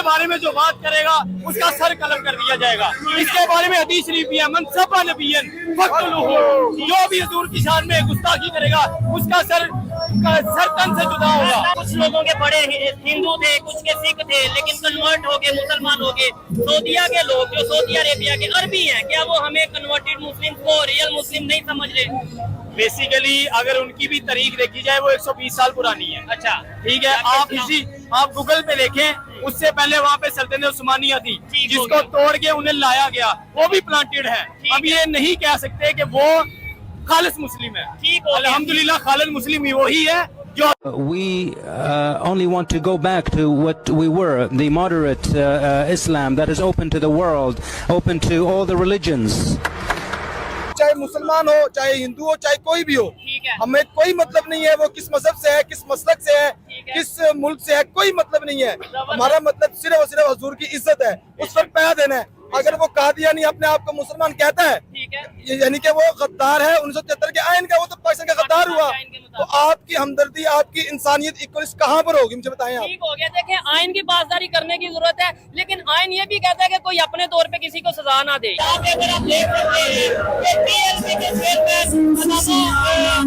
बारे में जो बात करेगा उसका सर कलम कर दिया जाएगा। इसके बारे में हदीस शरीफ भी है, मन सबा नबियन फक्तुलहु, जो भी हुजूर की शान में गुस्ताखी करेगा उसका सर तन से जुदा होगा। कुछ लोगों के बड़े हिंदू थे, कुछ के सिख थे, लेकिन कन्वर्ट हो गए, मुसलमान हो गए। सऊदीया के लोग जो सऊदी अरेबिया के अरबी हैं, क्या वो हमें कन्वर्टेड मुस्लिम को रियल मुस्लिम नहीं समझ रहे? बेसिकली अगर उनकी भी तारीख देखी जाए वो 120 साल पुरानी है। अच्छा, ठीक है, आप गूगल पे देखें, उससे पहले वहाँ पे सल्तनत उस्मानिया थी जिसको तोड़ के उन्हें लाया गया, वो भी प्लांटेड है। अब ये नहीं कह सकते कि वो खालिस मुस्लिम है। अल्हम्दुलिल्लाह खालिस मुस्लिम ही वही है जो We only want to go back to what we were, the moderate Islam that is open to the world, open to all the religions. चाहे मुसलमान हो, चाहे हिंदू हो, चाहे कोई भी हो, हमें कोई मतलब नहीं है वो किस मजहब से है, किस मसलक से है, किस मुल्क से है, कोई मतलब नहीं है। हमारा मतलब सिर्फ और सिर्फ हुजूर की इज्जत है, उस पर पैसा देना है। अगर वो कादियानी अपने आप को मुसलमान कहता है, यानी कि वो गद्दार है, 1973 के आइन का, वो तो पाकिस्तान का गद्दार हुआ। तो आपकी हमदर्दी, आपकी इंसानियत इक्वलिस कहाँ पर होगी, मुझे बताएं आप। ठीक हो गया, देखें आइन की पासदारी करने की जरूरत है, लेकिन आइन ये भी कहता है कि कोई अपने तौर पे किसी को सजा ना दे। अगर आप देख सकते हैं कि पीएलसी के चेयरमैन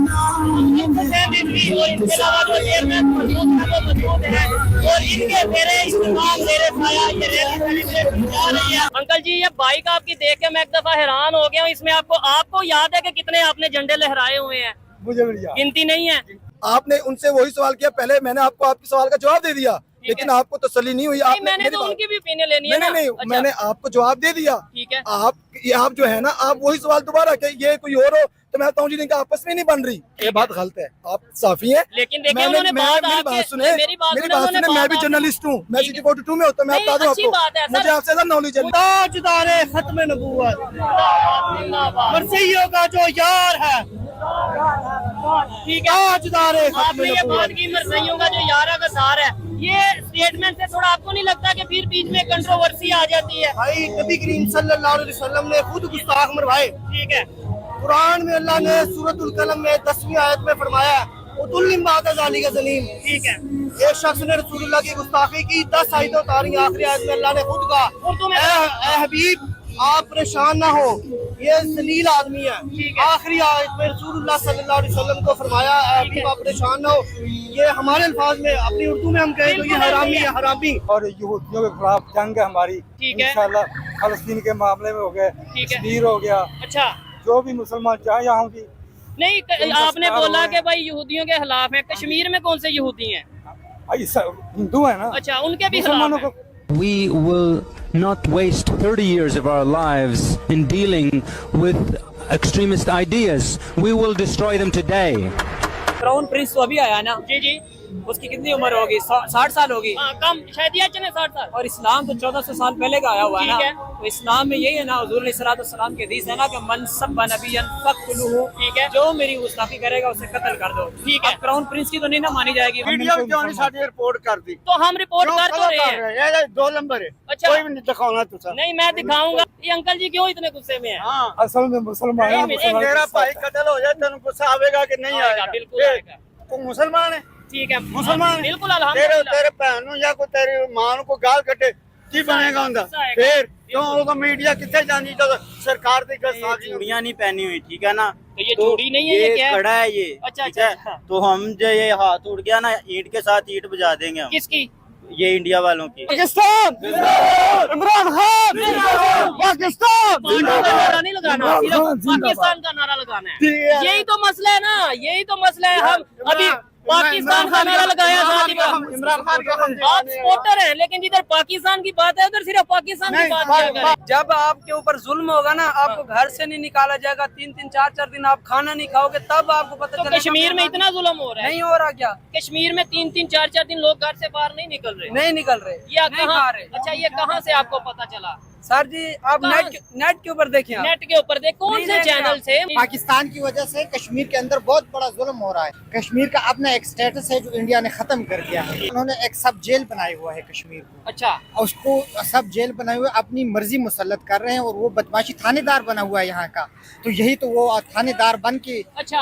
और इसके अलावा जो चेयरमैन मौजूद है और इनके मेरे इस्तेमाल मेरे साया ये रैली सेलिब्रेट जा रही है। अंकल जी, ये बाइक आपकी देख के मैं एक दफा हैरान हो गया हूँ। इसमें आपको याद है कि कितने आपने झंडे लहराए हुए हैं? मुझे भी याद, गिनती नहीं है। आपने उनसे वही सवाल किया, पहले मैंने आपको आपके सवाल का जवाब दे दिया, लेकिन आपको तसल्ली नहीं हुई। मैंने तो उनकी भी ओपिनियन लेनी है ना। नहीं, मैंने आपको जवाब दे दिया। ठीक है, आप जो है ना, आप वही सवाल दोबारा कि ये कोई और हो तो मैं कहूँ जी नहीं, आपस में नहीं बन रही, ये बात गलत है। आप साफी हैं, लेकिन देखिए उन्होंने मेरी बात सुने, मैं भी जर्नलिस्ट हूँ, मैं सिटी 42 में होता हूँ, मैं बता दूं आपको, मुझे आपसे ज्यादा नॉलेज है। ताजदारे खत्म नबूवत मरसियों का जो यार है, ठीक है, ताजदारे आपने ये बात की मरसियों का जो यार का सार है, ये स्टेटमेंट से थोड़ा आपको नहीं लगता कि फिर बीच में कंट्रोवर्सी आ जाती है? भाई नबी करीम सल्लल्लाहु अलैहि वसल्लम ने खुद गुस्ताख मरवाए। ठीक है, कुरान में अल्लाह ने सूरतुल कलम में 10वीं आयत में फरमाया उतुल्लिम बादा ज़ालिका ज़लीम। ठीक है, एक शख्स ने रसूलुल्लाह की गुस्ताखी की, 10 आयतें उतारी, आखिरी आयत में अल्लाह ने खुद कहा ऐ हबीब आप परेशान ना हो, ये जलील आदमी है। आखिरी आयत में रसूलुल्लाह सल्लल्लाहु अलैहि वसल्लम को फरमाया ऐ हबीब आप परेशान ना हो। ये हमारे अल्फाज में, अपनी उर्दू में हम कहें तो ये हरामी है, हरामी। और यहूदियों के खिलाफ जंग है हमारी, ठीक है, इंशाल्लाह। फलस्तीन के मामले में हो गए, कश्मीर हो गया, अच्छा, जो भी मुसलमान चाहे यहाँ की नहीं आपने बोला कि भाई यहूदियों के खिलाफ है, कश्मीर में कौन से यहूदी हैं? हिंदू है ना, अच्छा, उनके भी खिलाफ है। We will not waste 30 years of our lives in dealing with extremist ideas. We will destroy them today. Crown Prince तो अभी आया ना जी जी, उसकी कितनी उम्र होगी? 60 साल होगी। कम शायद ये चले 60 साल। और इस्लाम तो 1400 साल पहले का आया हुआ है ठीक है। ना। तो इस्लाम में यही है ना, हुजूर अलैहिस्सलाम के हदीस है ना कि मन सब्बा नबिय्यन फक़्तुलूहु, ठीक है, जो मेरी गुस्ताखी करेगा उसे कत्ल कर दो। ठीक है, अब क्राउन प्रिंस की तो नहीं ना मानी जाएगी। वीडियो क्यों नहीं साडी रिपोर्ट कर दी? तो हम रिपोर्ट कर तो रहे हैं। ये 2 नंबर है, अच्छा, कोई भी नहीं दिखाना तुसा। नहीं मैं दिखाऊंगा। ये अंकल जी क्यों इतने गुस्से में हैं? हाँ, असल में मुसलमान है। मेरा भाई कत्ल हो जाए तेन गुस्सा आवेगा कि नहीं आएगा, आएगा? बिल्कुल आएगा। तू मुसलमान है, ठीक है, मुसलमान बिल्कुल अल्हम्दुलिल्लाह। तेरे भैन नु या कोई तेरी मां को गाल कटे की बनेगा उनका? फिर क्यों वो मीडिया किथे जानी जब सरकार दी गस्ताखी? चूड़ियां नहीं पहनी हुई, ठीक है ना, तो ये चूड़ी नहीं है, ये क्या है? कड़ा है ये। अच्छा, ठीक है, अच्छा। तो हम जो ये हाथ उड़ गया ना, ईंट के साथ ईंट बजा देंगे हम। किसकी? ये इंडिया वालों की। पाकिस्तान इमरान खान पाकिस्तान का नारा नहीं लगाना, सिर्फ पाकिस्तान का नारा लगाना है। यही तो मसला है ना, यही तो मसला है। हम अभी पाकिस्तान का नारा लगाया था, इमरान खान का आप सपोर्टर हैं, लेकिन जिधर पाकिस्तान की बात है उधर सिर्फ पाकिस्तान की बात किया करें। जब आपके ऊपर जुल्म होगा ना, आपको घर से नहीं निकाला जाएगा, 3-3 4-4 दिन आप खाना नहीं खाओगे, तब आपको पता तो चलेगा। कश्मीर में इतना जुल्म हो रहा है? नहीं हो रहा क्या? कश्मीर में 3-3 4-4 दिन लोग घर से बाहर नहीं निकल रहे। नहीं निकल रहे, या नहीं कहाँ? खा रहे। अच्छा, ये कहाँ से आपको पता चला? सर जी आप नेट के ऊपर देखिए, नेट के ऊपर देख, कौन से चैनल से? पाकिस्तान की वजह से कश्मीर के अंदर बहुत बड़ा जुल्म हो रहा है। कश्मीर का अपना एक स्टेटस है जो इंडिया ने खत्म कर दिया है। उन्होंने एक सब जेल बनाई हुआ है कश्मीर को। अच्छा, उसको सब जेल बनाए हुए अपनी मर्जी मुसल्लत कर रहे हैं, और वो बदमाशी थानेदार बना हुआ है यहाँ का। तो यही तो वो थानेदार बन के अच्छा,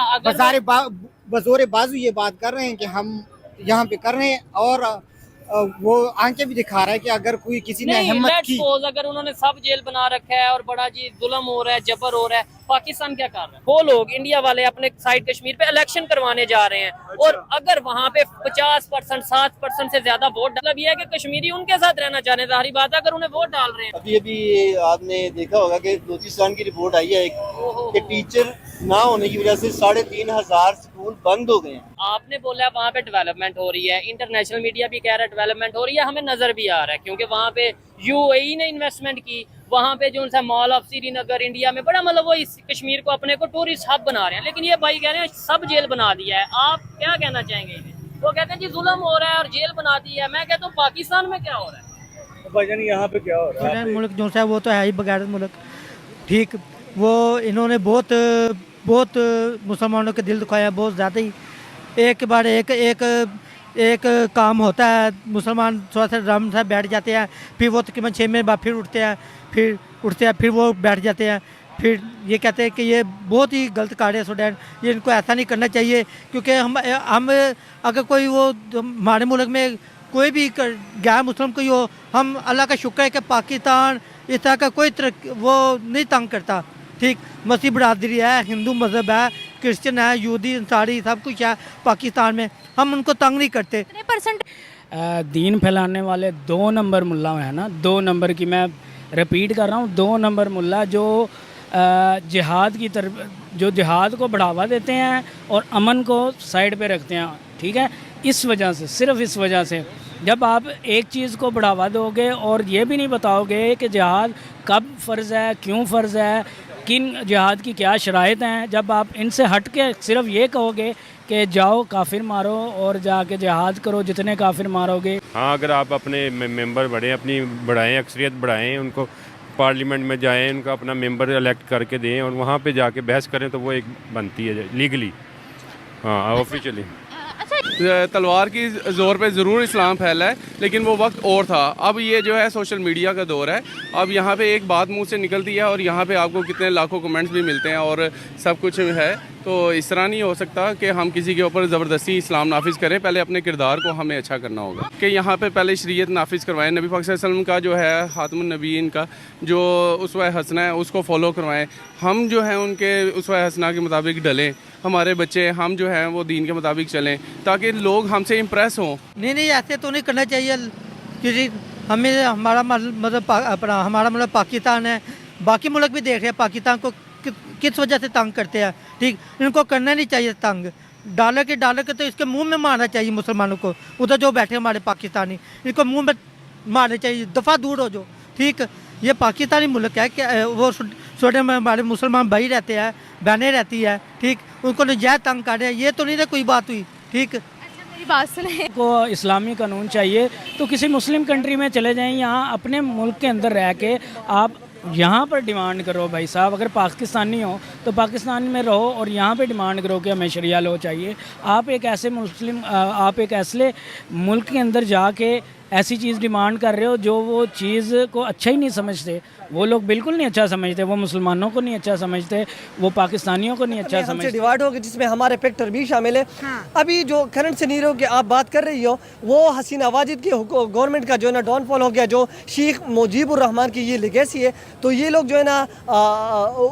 बज़ोरे बाजू ये बात कर रहे हैं कि हम यहाँ पे कर रहे हैं, और वो आंखें भी दिखा रहा है कि अगर कोई किसी ने नहीं, हिम्मत लेट्स की। सपोज अगर उन्होंने सब जेल बना रखा है और बड़ा जी जुल्म हो रहा है, जबर हो रहा है, पाकिस्तान क्या कर रहा है? वो लोग इंडिया वाले अपने साइड कश्मीर पे इलेक्शन करवाने जा रहे हैं, और अगर वहाँ पे 50%, 60% से ज्यादा वोट, मतलब ये है कि कश्मीरी उनके साथ रहना चाहते हैं, जाहिर बात है अगर उन्हें वोट डाल रहे हैं। अभी अभी आपने देखा होगा कि बलूचिस्तान की रिपोर्ट आई है कि टीचर ना होने की वजह से 3,500 स्कूल बंद हो गए हैं। आपने बोला वहाँ पे डेवलपमेंट हो रही है, इंटरनेशनल मीडिया भी कह रहा है डेवलपमेंट हो रही है, हमें नजर भी आ रहा है, क्योंकि वहाँ पे यूएई ने इन्वेस्टमेंट की, वहाँ पे जो सा मॉल ऑफ श्रीनगर इंडिया में बड़ा, मतलब वो इस कश्मीर को अपने को टूरिस्ट हब बना रहे हैं, लेकिन ये भाई कह रहे हैं सब जेल बना दिया है। आप क्या कहना चाहेंगे इन्हें? वो कहते हैं जी जुल्म हो रहा है और जेल बना दी है। मैं कहता हूँ पाकिस्तान में क्या हो रहा है? भाईजान यहाँ पे क्या हो रहा है? मुल्क जो है वो तो है ही बगैरत मुल्क, ठीक। वो इन्होंने बहुत मुसलमानों के दिल दुखाया, बहुत ज़्यादा ही। एक बार एक काम होता है, मुसलमान थोड़ा सा आराम से बैठ जाते हैं, फिर वो तकरीबन 6 महीने बाद फिर उठते हैं, फिर वो बैठ जाते हैं, फिर ये कहते हैं कि ये बहुत ही गलत कार्य है स्टूडेंट, ये इनको ऐसा नहीं करना चाहिए, क्योंकि हम अगर कोई वो हमारे मुल्क में कोई भी गैर मुस्लिम कोई हो, हम अल्लाह का शुक्र है कि पाकिस्तान इस तरह का कोई वो नहीं तंग करता, ठीक। मसीह बरादरी है, हिंदू मज़हब है, क्रिश्चियन है, यहूदी, अंसारी, सब कुछ है पाकिस्तान में, हम उनको तंग नहीं करते। कितने परसेंट दीन फैलाने वाले 2 नंबर मुल्ला है ना, 2 नंबर की, मैं रिपीट कर रहा हूँ, 2 नंबर मुल्ला जो जिहाद की तरफ, जो जिहाद को बढ़ावा देते हैं और अमन को साइड पे रखते हैं, ठीक है। इस वजह से, सिर्फ इस वजह से, जब आप एक चीज़ को बढ़ावा दोगे और ये भी नहीं बताओगे कि जिहाद कब फ़र्ज़ है, क्यों फ़र्ज़ है, किन जिहाद की क्या शराइत हैं, जब आप इनसे हट के सिर्फ ये कहोगे कि जाओ काफिर मारो और जाके जिहाद करो, जितने काफिर मारोगे। हाँ, अगर आप अपने मेंबर बढ़ें, अपनी बढ़ाएं, अक्सरियत बढ़ाएं, उनको पार्लियामेंट में जाएं, उनका अपना मेंबर इलेक्ट करके दें और वहाँ पे जाके बहस करें, तो वो एक बनती है लीगली, हाँ, ऑफिशियली। तलवार की ज़ोर पे ज़रूर इस्लाम फैला है, लेकिन वो वक्त और था। अब ये जो है सोशल मीडिया का दौर है, अब यहाँ पे एक बात मुंह से निकलती है और यहाँ पे आपको कितने लाखों कमेंट्स भी मिलते हैं और सब कुछ है। तो इस तरह नहीं हो सकता कि हम किसी के ऊपर ज़बरदस्ती इस्लाम नाफिज़ करें। पहले अपने किरदार को हमें अच्छा करना होगा कि यहाँ पे पहले शरीयत नाफिज़ करवाएं, नबी पाक सल्लल्लाहु अलैहि वसल्लम का जो है खातमुन नबीयीन का जो उसवा हसना है उसको फॉलो करवाएं। हम जो है उनके उसवा हसना के मुताबिक डलें, हमारे बच्चे हम जो हैं वो दीन के मुताबिक चलें ताकि लोग हमसे इम्प्रेस हों। नहीं, ऐसे तो नहीं करना चाहिए, क्योंकि हमें हमारा मतलब अपना हमारा मतलब पाकिस्तान है, बाकी मुल्क भी देख रहे हैं पाकिस्तान को किस वजह से तंग करते हैं, ठीक। इनको करना नहीं चाहिए तंग, डालर के तो इसके मुंह में मारना चाहिए मुसलमानों को, उधर जो बैठे हमारे पाकिस्तानी, इनको मुंह में मारना चाहिए, दफ़ा दूर हो जो, ठीक। ये पाकिस्तानी मुल्क है कि वो छोटे में हमारे मुसलमान भाई रहते हैं, बहनें रहती है, ठीक, उनको नजायज़ तंग कर रहे हैं, ये तो नहीं ना कोई बात हुई, ठीक। मेरी बात सुने, को इस्लामी कानून चाहिए तो किसी मुस्लिम कंट्री में चले जाएं, यहाँ अपने मुल्क के अंदर रह के आप यहाँ पर डिमांड करो भाई साहब। अगर पाकिस्तानी हो तो पाकिस्तान में रहो और यहाँ पे डिमांड करो कि हमें शरिया लॉ चाहिए। आप एक ऐसे आप एक ऐसे मुल्क के अंदर जाके ऐसी चीज़ डिमांड कर रहे हो जो वो चीज़ को अच्छा ही नहीं समझते, वो लोग बिल्कुल नहीं अच्छा समझते, वो मुसलमानों को नहीं अच्छा समझते, वो पाकिस्तानियों को नहीं अच्छा समझते। डिवाइड हो गया जिसमें हमारे फैक्टर भी शामिल है। हाँ। अभी जो करंट सिनेरियो की आप बात कर रही हो वो हसीना वाजिद की गवर्नमेंट का जो है ना डाउनफॉल हो गया, जो शेख मुजीबुर रहमान की ये लेगेसी है, तो ये लोग जो है ना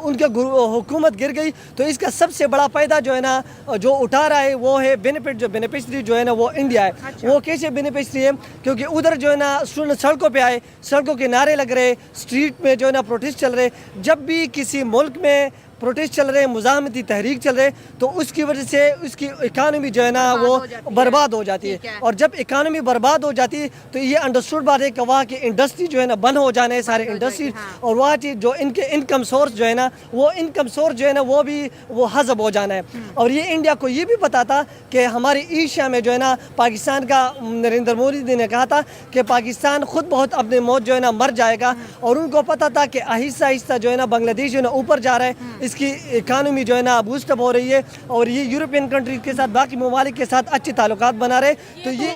उनके हुकूमत गिर गई, तो इसका सबसे बड़ा फायदा जो है ना जो उठा रहा है वो है बेनिफिशरी जो है ना वो इंडिया है। अच्छा। वो कैसे बेनिफिशरी है? क्योंकि उधर जो है ना स्टूडेंट सड़कों पे आए, सड़कों के नारे लग रहे, स्ट्रीट में जो है ना प्रोटेस्ट चल रहे। जब भी किसी मुल्क में प्रोटेस्ट चल रहे, मुजाहमती तहरीक चल रहे, तो उसकी वजह से उसकी इकानमी जो है ना वो बर्बाद हो जाती है। और जब इकानमी बर्बाद हो जाती है तो ये अंडरस्टूड बात है कि वहाँ की इंडस्ट्री जो है ना बंद हो जाने, सारे इंडस्ट्री, और वहाँ की जो इनके इनकम सोर्स जो है ना वो इनकम सोर्स जो है ना वो भी वो हज़ब हो जाना है। और ये इंडिया को ये भी पता था कि हमारी एशिया में जो है ना पाकिस्तान का नरेंद्र मोदी जी ने कहा था कि पाकिस्तान खुद बहुत अपने मौत जो है ना मर जाएगा, और उनको पता था कि आहिस्ता आहिस्ता जो है ना बांग्लादेश जो है ना ऊपर जा रहा है, इसकी इकानमी जो है ना बूस्टअप हो रही है, और ये यूरोपियन कंट्री के साथ बाकी ममालिक के साथ अच्छे ताल्लुकात बना रहे। तो ये